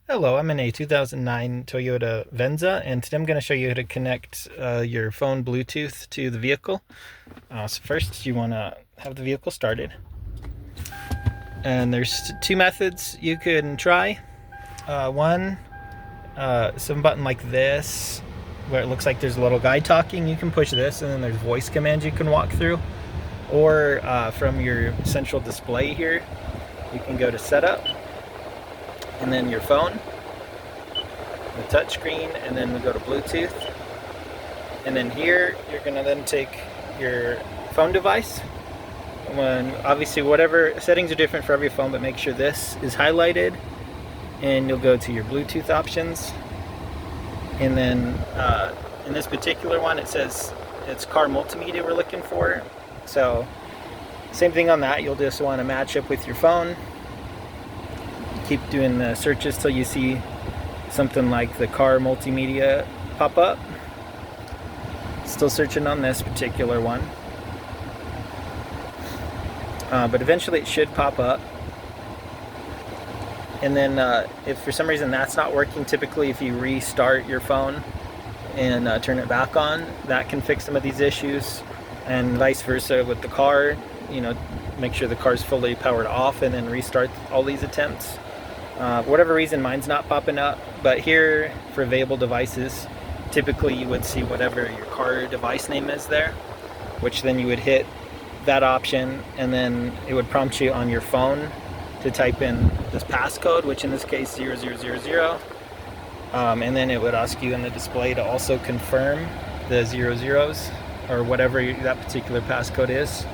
Hello, I'm in a 2009 Toyota Venza, and today I'm going to show you how to connect your phone Bluetooth to the vehicle. So first, you want to have the vehicle started. And there's two methods you can try. One, some button like this, where it looks like there's a little guy talking. You can push this, and then there's voice commands you can walk through. Or from your central display here, you can go to Setup, and then your phone, the touch screen, and then we go to Bluetooth. And then here you're going to then take your phone device. Obviously whatever settings are different for every phone, but make sure this is highlighted, and you'll go to your Bluetooth options. And then in this particular one it says it's car multimedia we're looking for, so same thing on that. You'll just want to match up with your phone. Keep doing the searches till you see something like the car multimedia pop up. Still searching on this particular one, but eventually it should pop up. And then if for some reason that's not working, typically if you restart your phone and turn it back on, that can fix some of these issues, and vice versa with the car. Make sure the car's fully powered off and then restart all these attempts. For whatever reason, mine's not popping up, but here for available devices, typically you would see whatever your car device name is there, which then you would hit that option, and then it would prompt you on your phone to type in this passcode, which in this case 0000, and then it would ask you in the display to also confirm the 00s or whatever that particular passcode is.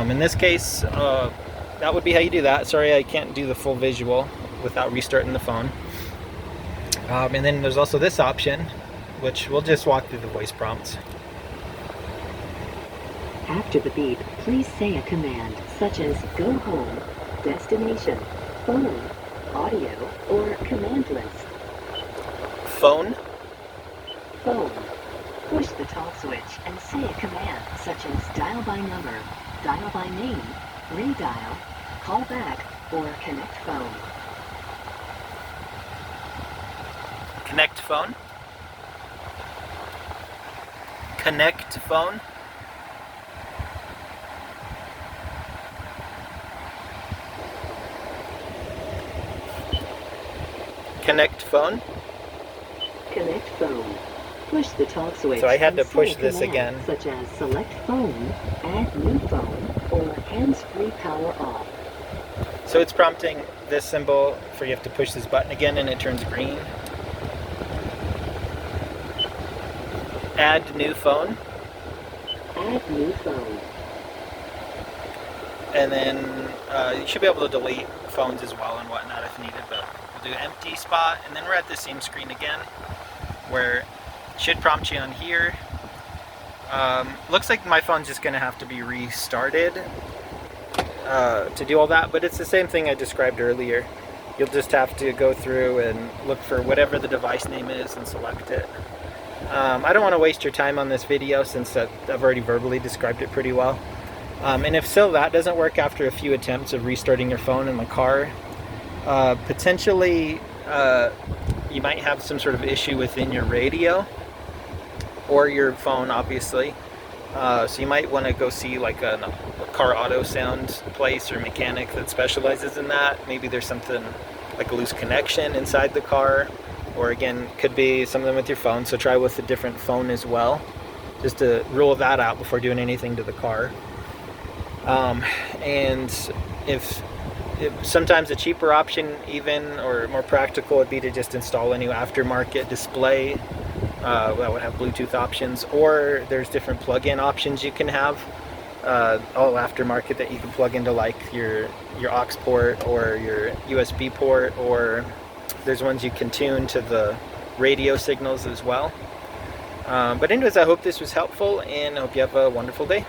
In this case, that would be how you do that. Sorry, I can't do the full visual without restarting the phone. And then there's also this option, which we'll just walk through the voice prompts. After the beep, please say a command such as go home, destination, phone, audio, or command list. Phone. Phone. Push the talk switch and say a command such as dial by number, dial by name, redial, call back, or connect phone. Connect phone. Connect phone. Connect phone. Connect phone. Push the talk switch. So I had to and push say this commands again. such as select phone, add new phone, or hands-free power off. So it's prompting this symbol for you have to push this button again, and it turns green. Add new phone. Add new phone. And then you should be able to delete phones as well and whatnot if needed, but we'll do empty spot, and then we're at the same screen again, where it should prompt you on here. Looks like my phone's just going to have to be restarted to do all that, but it's the same thing I described earlier. You'll just have to go through and look for whatever the device name is and select it. I don't want to waste your time on this video since I've already verbally described it pretty well. And if so, that doesn't work after a few attempts of restarting your phone in the car, potentially you might have some sort of issue within your radio or your phone, obviously. So you might want to go see like a car auto sound place or mechanic that specializes in that. Maybe there's something like a loose connection inside the car, or again, could be something with your phone. So try with a different phone as well, just to rule that out before doing anything to the car. And if sometimes a cheaper option even, or more practical, would be to just install a new aftermarket display that would have Bluetooth options, or there's different plug-in options you can have, all aftermarket, that you can plug into like your aux port or your USB port, or there's ones you can tune to the radio signals as well. But anyways, I hope this was helpful, and I hope you have a wonderful day.